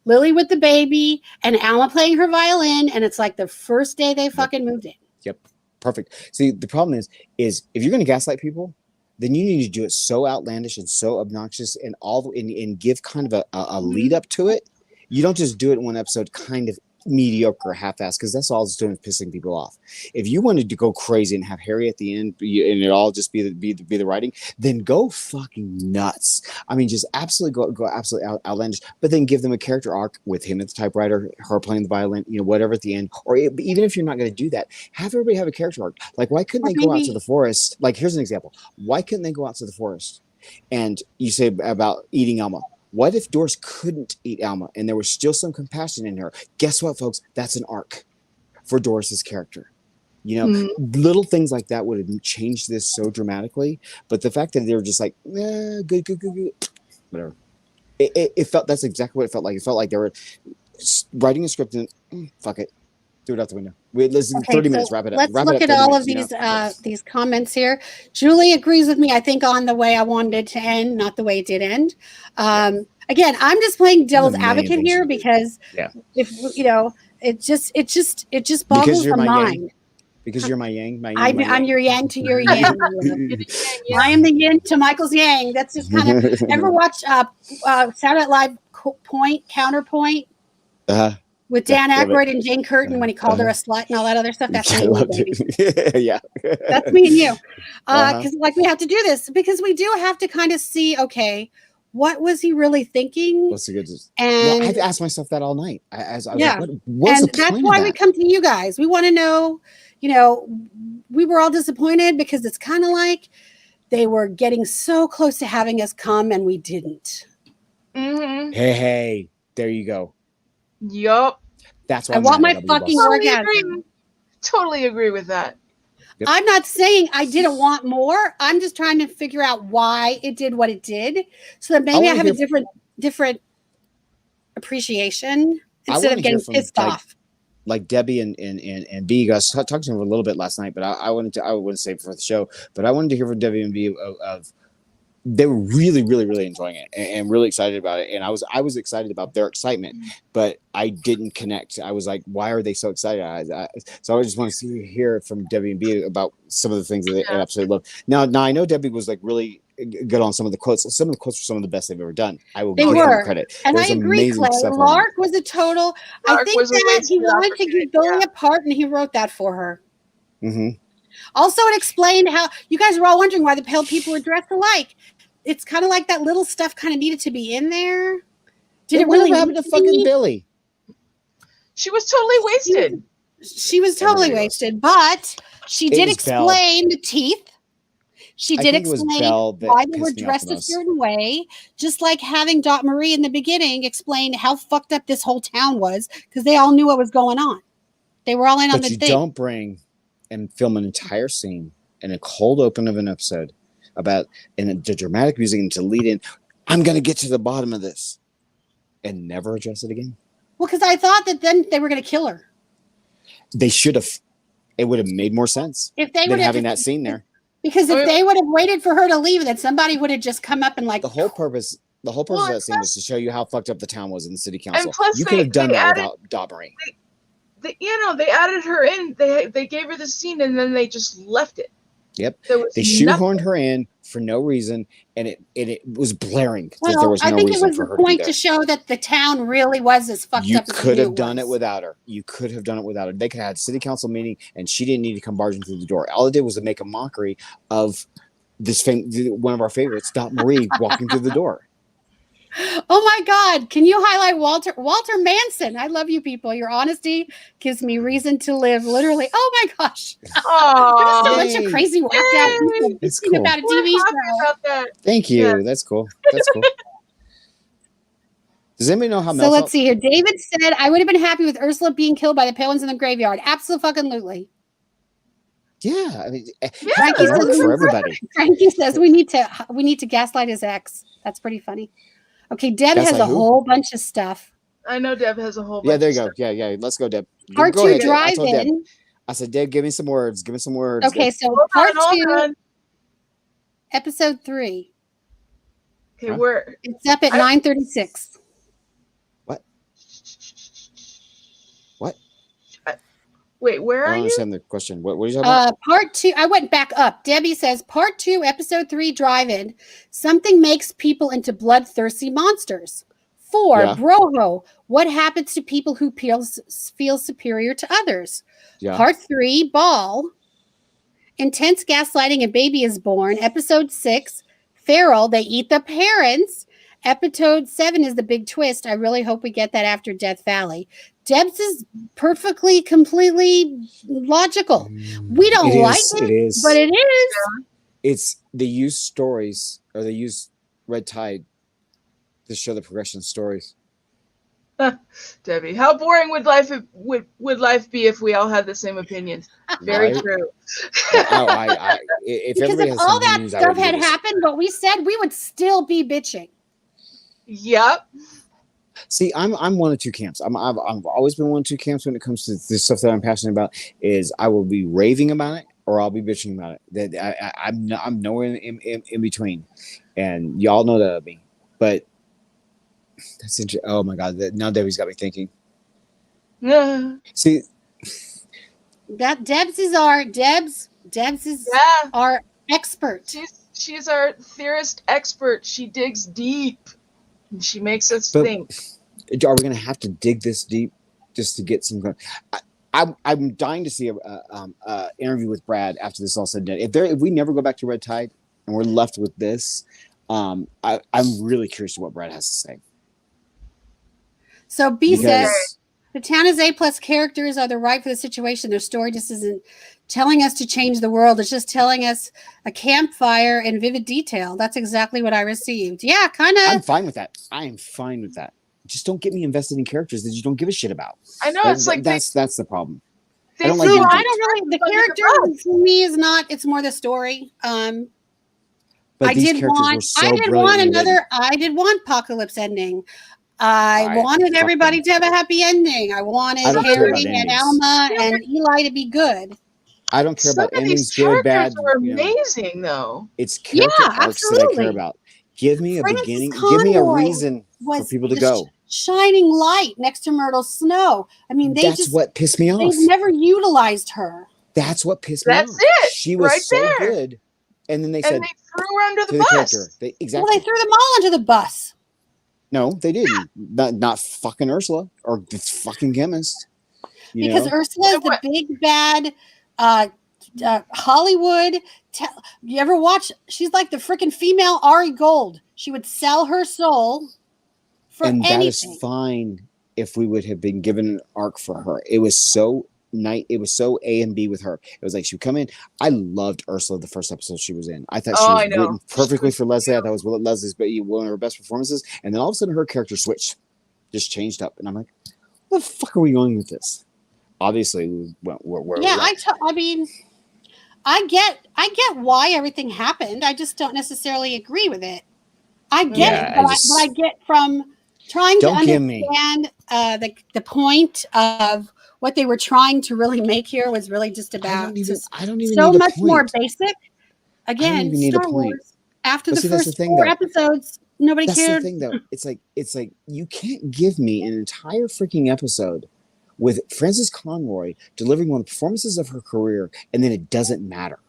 S1: Lily with the baby and Alma playing her violin, and it's like the first day they fucking moved in.
S2: Yep, perfect. See, the problem is if you're going to gaslight people, then you need to do it so outlandish and so obnoxious and give kind of a lead up to it. You don't just do it in one episode, kind of mediocre, half-assed, because that's all it's doing is pissing people off. If you wanted to go crazy and have Harry at the end and it all just be the writing, then go fucking nuts. I mean, just absolutely go absolutely outlandish, but then give them a character arc with him at the typewriter, her playing the violin, whatever at the end. Or even if you're not going to do that, have everybody have a character arc. Like, why couldn't they go out to the forest? Like, here's an example. Why couldn't they go out to the forest? And you say about eating Alma. What if Doris couldn't eat Alma and there was still some compassion in her? Guess what, folks? That's an arc for Doris's character. Little things like that would have changed this so dramatically. But the fact that they were just like, good, whatever. It felt, that's exactly what it felt like. It felt like they were writing a script and fuck it. Threw it out the window. Let's 30 minutes. Wrap it up.
S1: Let's look at all of these comments here. Julie agrees with me. I think on the way I wanted it to end, not the way it did end. Again, I'm just playing devil's advocate here because if it just boggles the mind.
S2: Yang. Because you're my yang.
S1: I'm your yang to your yang. I am the yin to Michael's yang. That's just kind of. Ever watch Saturday Night Live Counterpoint? With Dan Aykroyd and Jane Curtin when he called her a slut and all that other stuff. That's me and you.
S2: Yeah.
S1: That's me and you. Because we have to do this because we do have to kind of see, okay, what was he really thinking? And
S2: I've asked myself that all night. What's
S1: and
S2: the
S1: that's
S2: point
S1: why
S2: of
S1: we
S2: that?
S1: come to you guys. We want to know, we were all disappointed because it's kind of like they were getting so close to having us come and we didn't.
S3: Mm-hmm.
S2: Hey, there you go.
S3: Yup.
S2: That's why
S1: I want my fucking orgasm.
S3: Totally agree with that.
S2: Yep.
S1: I'm not saying I didn't want more. I'm just trying to figure out why it did what it did, so that maybe I have a different appreciation instead of getting pissed off.
S2: Like Debbie and B, I was talking to them a little bit last night, but I wouldn't say it for the show, but I wanted to hear from Debbie and B of they were really, really, really enjoying it and really excited about it. And I was excited about their excitement, but I didn't connect. I was like, why are they so excited? So I just want to hear from Debbie and B about some of the things that they absolutely love. Now I know Debbie was like really good on some of the quotes. Some of the quotes were some of the best they've ever done. I will give them credit.
S1: And I agree, Clay. Lark was a total. I think that he wanted to give Billy a part, and he wrote that for her.
S2: Mm-hmm.
S1: Also, it explained how you guys were all wondering why the pale people were dressed alike. It's kind of like that little stuff kind of needed to be in there. Did it really
S2: happen to fucking Billy?
S3: She was totally wasted.
S1: She was totally wasted, but she did explain the teeth. She did explain why they were dressed a certain way, just like having Dot Marie in the beginning explain how fucked up this whole town was because they all knew what was going on. They were all in on the thing.
S2: But you don't bring and film an entire scene in a cold open of an episode about and the dramatic music and to lead in. I'm going to get to the bottom of this and never address it again.
S1: Well, because I thought that then they were going to kill her.
S2: They should have. It would have made more sense
S1: if they
S2: than having that scene there.
S1: Because if they would have waited for her to leave, then somebody would have just come up and like
S2: the whole purpose of that scene was to show you how fucked up the town was in the city council.
S3: And plus
S2: you could have done that without Daubery.
S3: They added her in. They gave her the scene and then they just left it.
S2: Yep. They shoehorned her in for no reason, and it was blaring that there was no reason for her to be there. I think it was the
S1: point to show that the town really was as fucked up as
S2: you could have done it without her. You could have done it without her. They could have had a city council meeting, and she didn't need to come barging through the door. All it did was to make a mockery of this one of our favorites, Dot Marie, walking through the door.
S1: Oh my God. Can you highlight Walter Manson? I love you people. Your honesty gives me reason to live. Literally. Oh my gosh.
S3: Oh,
S1: a bunch of crazy whacked out people
S2: cool.
S1: about a TV show.
S2: Thank you. Yeah. That's cool. That's cool. Does anybody know how Mel
S1: let's see here. David said, I would have been happy with Ursula being killed by the penguins in the graveyard. Absolutely.
S2: Yeah. I mean,
S1: Frankie says,
S2: for everybody.
S1: Frankie says we need to gaslight his ex. That's pretty funny. Okay, Deb has a whole bunch of stuff.
S3: I know Deb has a whole bunch.
S2: Yeah, there you go. Yeah. Let's go, Deb.
S1: Part 2 drive-in.
S2: I said, Deb, give me some words.
S1: Okay, so part 2, episode 3.
S3: Okay,
S1: it's up at 9:36.
S2: What?
S3: Wait, where are you?
S2: I don't understand the question. What are you talking about?
S1: Part 2. I went back up. Debbie says, part 2, episode 3, drive-in. Something makes people into bloodthirsty monsters. 4, Broho. What happens to people who feel superior to others? Yeah. Part 3, Ball. Intense gaslighting, a baby is born. Episode 6, Feral. They eat the parents. Episode 7 is the big twist. I really hope we get that after Death Valley. Deb's is perfectly, completely logical. We don't like it, but it is.
S2: It's they use stories, or they use Red Tide to show the progression of stories.
S3: Debbie, how boring would life be if we all had the same opinions? Very true.
S2: If
S1: because if all that stuff had happened, what we said, we would still be bitching.
S3: Yep.
S2: See, I'm one of two camps. I've always been one of two camps when it comes to the stuff that I'm passionate about. Is I will be raving about it or I'll be bitching about it. That I'm nowhere in between, and y'all know that of me. But that's interesting. Oh my God! Now Debbie's got me thinking.
S3: Yeah.
S2: See,
S1: that Debs is our expert.
S3: She's our theorist expert. She digs deep. She makes us think.
S2: Are we going to have to dig this deep just to get some? I'm dying to see a interview with Brad after this all said and done. If we never go back to Red Tide and we're left with this, I'm really curious to what Brad has to say.
S1: So B says the town is A+ characters are the right for the situation. Their story just isn't telling us to change the world. It's just telling us a campfire in vivid detail. That's exactly what I received. Yeah, kind of.
S2: I'm fine with that. I am fine with that. Just don't get me invested in characters that you don't give a shit about.
S3: I know it's like
S2: that's the problem.
S1: I don't really. The character for me is not. It's more the story. But I did want Apocalypse ending. I wanted everybody to have a happy ending. I wanted Harry and Alma and Eli to be good.
S2: I don't care about endings, good, bad.
S3: Are amazing, though.
S2: It's character arcs that I care about. Give me a beginning. Give me a reason for people to go.
S1: Shining light next to Myrtle Snow. I mean,
S2: that's what pissed me off.
S1: They've never utilized her.
S2: That's what pissed me off.
S3: That's it.
S2: She was so good, and then they said
S3: they threw her under the bus.
S2: Exactly.
S1: Well, they threw them all under the bus.
S2: No, they didn't. Not fucking Ursula or this fucking chemist.
S1: Because Ursula is the big bad Hollywood. You ever watch? She's like the freaking female Ari Gold. She would sell her soul for anything.
S2: And that is fine if we would have been given an arc for her. It was so It was so A and B with her. It was like she would come in. I loved Ursula the first episode she was in. I thought she was written perfectly for Leslie. I thought it was Leslie's one of her best performances. And then all of a sudden her character switched, just changed up. And I'm like, what the fuck are we going with this? Obviously,
S1: I get why everything happened. I just don't necessarily agree with it. I get it, but I get from trying to understand the point of what they were trying to really make here was really just about
S2: I don't even
S1: so much more basic. Again, Star Wars. After the first 4 episodes, nobody cared.
S2: That's the thing, though. It's like you can't give me an entire freaking episode with Frances Conroy delivering one of the performances of her career, and then it doesn't matter.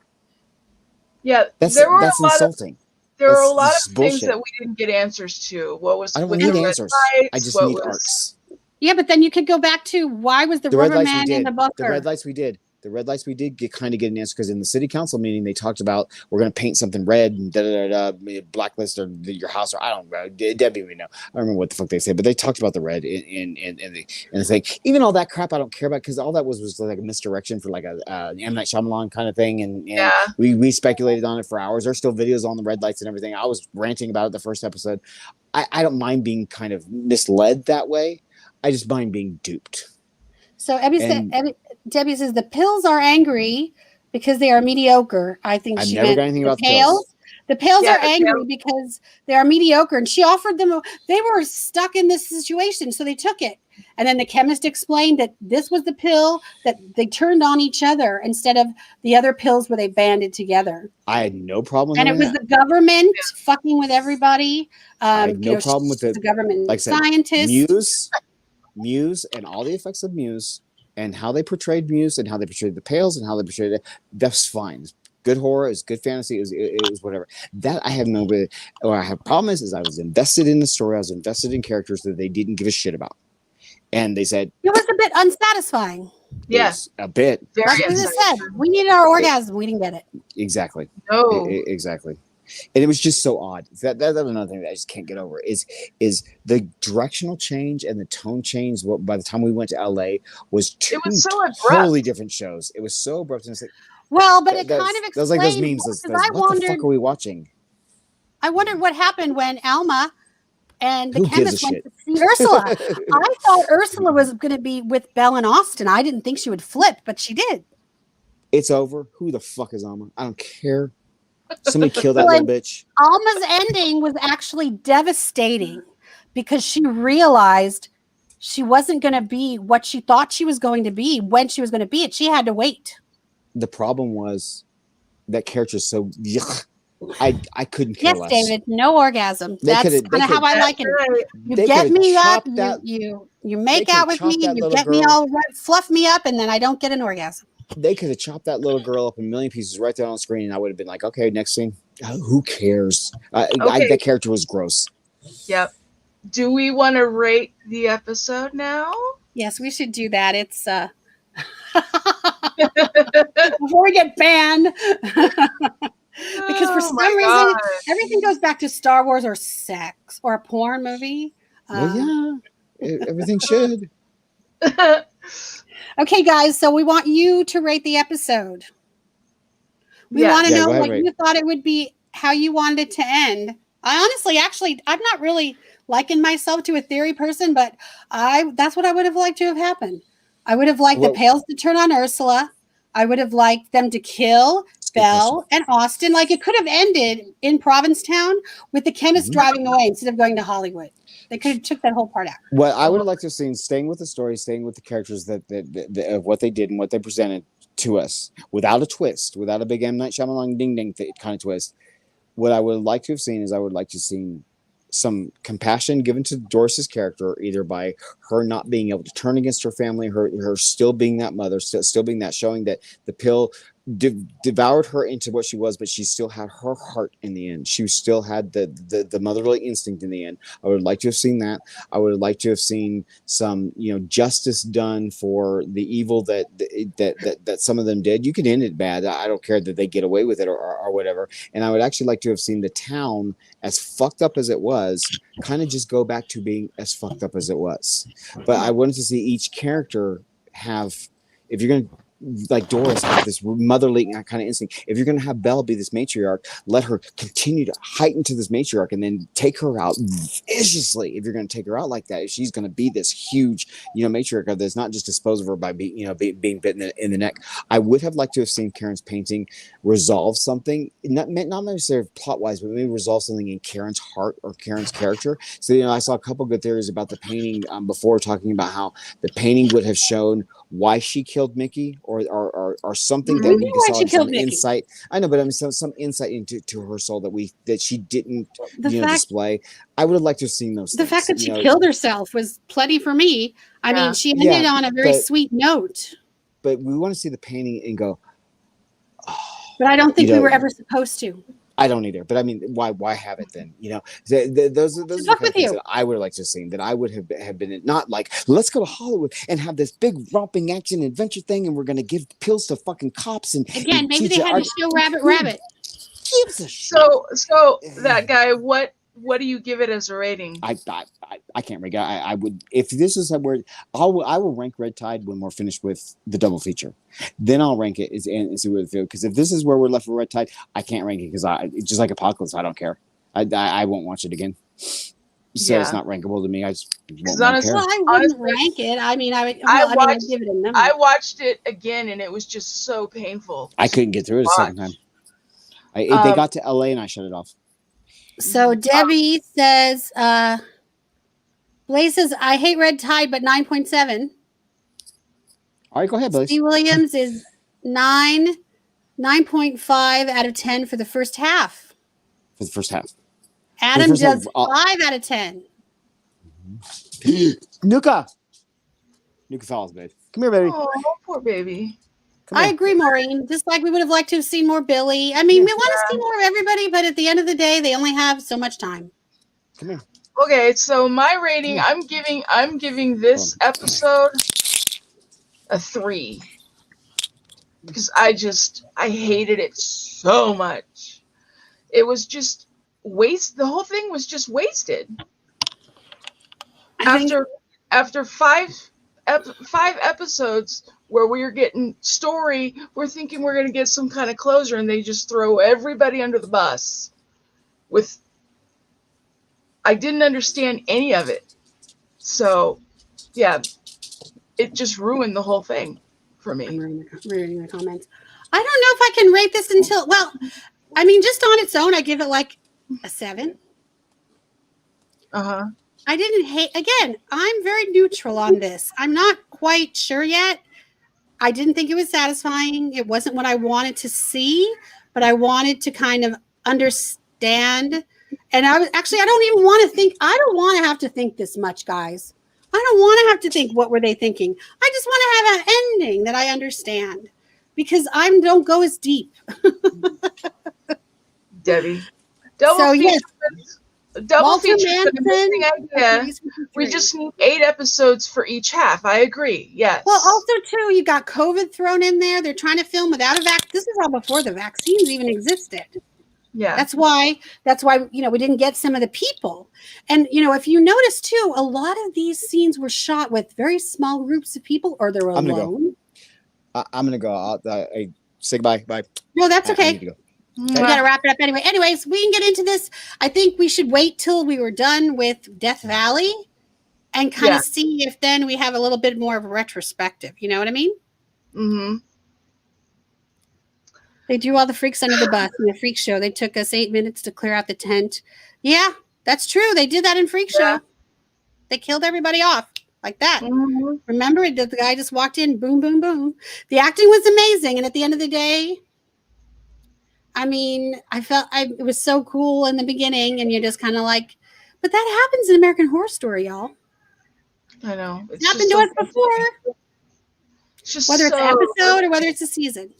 S3: Yeah,
S2: that's insulting.
S3: There were a lot of things that we didn't get answers to. What was?
S2: I don't need answers. I just need arcs.
S1: Yeah, but then you could go back to why was the rubber man in the bunker?
S2: The red lights we did. The red lights we did get an answer because in the city council meeting they talked about we're going to paint something red and blacklist or your house or I don't know. Debbie, we know. I don't remember what the fuck they said, but they talked about the red in the thing. Even all that crap I don't care about because all that was like a misdirection for like a M. Night Shyamalan kind of thing, and we speculated on it for hours. There's still videos on the red lights and everything. I was ranting about it the first episode. I don't mind being kind of misled that way. I just mind being duped.
S1: So Debbie says the pills are angry because they are mediocre. I think
S2: I've never got anything about the pills.
S1: The pills are angry because they are mediocre, and she offered them. They were stuck in this situation, so they took it. And then the chemist explained that this was the pill that they turned on each other instead of the other pills where they banded together.
S2: I had no problem.
S1: And it was the government fucking with everybody.
S2: I had no problem with
S1: the government
S2: like
S1: scientists.
S2: Muse and all the effects of Muse and how they portrayed Muse and how they portrayed the Pales and how they portrayed it. That's fine. It's good horror. It's good fantasy. It was whatever. That I have no. What I have problem is I was invested in the story. I was invested in characters that they didn't give a shit about. And they said
S1: it was a bit unsatisfying.
S3: Yes,
S2: a bit.
S1: As I said, we needed our orgasm. We didn't get it.
S2: Exactly.
S3: No.
S2: Exactly. And it was just so odd. That's another thing that I just can't get over is the directional change and the tone change. By the time we went to LA, was two totally different shows. It was so abrupt. And it's like,
S1: well, but it kind of explains.
S2: That was like those memes. What the fuck are we watching?
S1: I wondered what happened when Alma and the chemist went to see Ursula. I thought Ursula was going to be with Belle and Austin. I didn't think she would flip, but she did.
S2: It's over. Who the fuck is Alma? I don't care. Somebody kill that little bitch.
S1: Alma's ending was actually devastating because she realized she wasn't going to be what she thought she was going to be when she was going to be it. She had to wait.
S2: The problem was that character is so I couldn't care less.
S1: Yes, David, no orgasm. That's kind of how I like it. You get me up, you make out with me, you get me all fluff me up, and then I don't get an orgasm.
S2: They could have chopped that little girl up in a million pieces right there on screen, and I would have been like, okay, next scene. Who cares? That character was gross.
S3: Yep. Do we want to rate the episode now?
S1: Yes, we should do that. It's before we get banned. Because for some reason, everything goes back to Star Wars or sex or a porn movie.
S2: Well, yeah, everything should.
S1: Okay, guys, so we want you to rate the episode. We want to know what you thought it would be, how you wanted it to end. I honestly, I'm not really liking myself to a theory person, but that's what I would have liked to have happened. I would have liked the Pales to turn on Ursula. I would have liked them to kill Belle and Austin. Like it could have ended in Provincetown with the chemist driving away instead of going to Hollywood. They could have took that whole part out.
S2: What I would have liked to have seen, staying with the story, staying with the characters that of what they did and what they presented to us, without a twist, without a big M. Night Shyamalan ding ding kind of twist. What I would like to have seen is I would like to have seen some compassion given to Doris's character, either by her not being able to turn against her family, her still being that mother, still being that, showing that the pill devoured her into what she was, but she still had her heart in the end. She still had the motherly instinct in the end. I would like to have seen that. I would like to have seen some, justice done for the evil that some of them did. You could end it bad. I don't care that they get away with it or whatever. And I would actually like to have seen the town, as fucked up as it was, kind of just go back to being as fucked up as it was. But I wanted to see each character have, if you're going to, like Doris have this motherly kind of instinct. If you're going to have Belle be this matriarch, let her continue to heighten to this matriarch and then take her out viciously. If you're going to take her out like that, if she's going to be this huge, matriarch that's not just dispose of her by being bitten in the neck. I would have liked to have seen Karen's painting resolve something, not necessarily plot wise, but maybe resolve something in Karen's heart or Karen's character. So, I saw a couple good theories about the painting before, talking about how the painting would have shown why she killed Mickey or something
S1: We
S2: that we
S1: knew why
S2: saw
S1: she killed
S2: some
S1: Mickey.
S2: insight. I know, but I mean some insight into her soul that she didn't display. I would have liked to have seen those
S1: The
S2: things.
S1: fact that she killed herself was plenty for me. I mean, she ended on a very sweet note.
S2: But we want to see the painting and go.
S1: Oh, but I don't think we were ever supposed to.
S2: I don't either. But I mean, why have it then? Those are the kind of things that I would like to have seen. That I would have been not like, let's go to Hollywood and have this big romping action adventure thing, and we're gonna give pills to fucking cops and
S1: again. Maybe they had to show Rabbit.
S2: Gives a shit.
S3: So that guy, what do you give it as a rating?
S2: I can't rank. I would, if this is where I will rank Red Tide when we're finished with the double feature. Then I'll rank it and see where it feels. Because if this is where we're left with Red Tide, I can't rank it because it's just like Apocalypse. I don't care. I won't watch it again. So it's not rankable to me. I just won't care.
S1: Well, I wouldn't rank it. I mean, I'd give it a number.
S3: I watched it again and it was just so painful.
S2: I couldn't get through it a second time. They got to LA and I shut it off.
S1: So Debbie says, Blaze says, I hate Red Tide, but 9.7.
S2: All right, go ahead, Blaze.
S1: Steve Williams is 9.5 out of 10 for the first half.
S2: For the first half.
S1: Adam does 5 out of 10.
S2: Nuka Falls, babe. Come here, baby.
S3: Oh, poor baby.
S1: I agree, Maureen. Just like we would have liked to have seen more Billy. I mean, we want to see more of everybody, but at the end of the day, they only have so much time.
S2: Come here.
S3: Okay, so my rating, I'm giving this episode a 3. Because I hated it so much. It was just the whole thing was just wasted. After 5 episodes where we're getting story, we're thinking we're going to get some kind of closure, and they just throw everybody under the bus. I didn't understand any of it. So, yeah, it just ruined the whole thing for me.
S1: I'm reading the comments. I don't know if I can rate this until, well, I mean, just on its own, I give it like a 7.
S3: Uh-huh.
S1: I didn't hate, again, I'm very neutral on this. I'm not quite sure yet. I didn't think it was satisfying. It wasn't what I wanted to see, but I wanted to kind of understand. And I don't even want to think, I don't want to have to think this much, guys. I don't want to have to think, what were they thinking? I just want to have an ending that I understand, because I don't go as deep.
S3: Debbie. Double feature. Idea. We just need 8 episodes for each half. I agree. Yes.
S1: Well, also too, you got COVID thrown in there. They're trying to film without a vaccine. This is all before the vaccines even existed.
S3: Yeah.
S1: That's why, we didn't get some of the people. And, if you notice too, a lot of these scenes were shot with very small groups of people, or they're alone.
S2: I'm going to go. I say goodbye. Bye.
S1: No, that's okay. We got to wrap it up anyway. Anyways, we can get into this. I think we should wait till we were done with Death Valley and kind of see if then we have a little bit more of a retrospective. You know what I mean?
S3: Mm-hmm.
S1: They drew all the freaks under the bus in the Freak Show. They took us 8 minutes to clear out the tent. Yeah, that's true. They did that in Freak Show. They killed everybody off like that.
S3: Mm-hmm.
S1: Remember, the guy just walked in, boom, boom, boom. The acting was amazing. And at the end of the day, I mean, it was so cool in the beginning, and you're just kind of like, but that happens in American Horror Story, y'all.
S3: I know.
S1: It's happened to us before. Whether it's an episode or whether it's a season.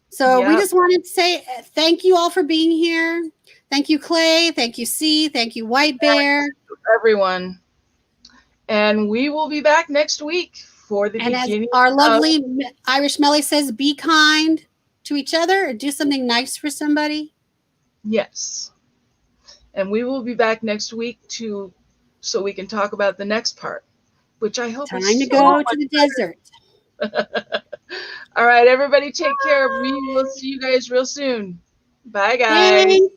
S1: So we just wanted to say thank you all for being here. Thank you, Clay. Thank you, C. Thank you, White Bear.
S3: Everyone. And we will be back next week for the beginning.
S1: As our lovely Irish Melly says, be kind to each other or do something nice for somebody.
S3: Yes. And we will be back next week so we can talk about the next part, which I hope is
S1: time to go to the desert.
S3: All right, everybody take care. We will see you guys real soon. Bye, guys.
S1: Thanks.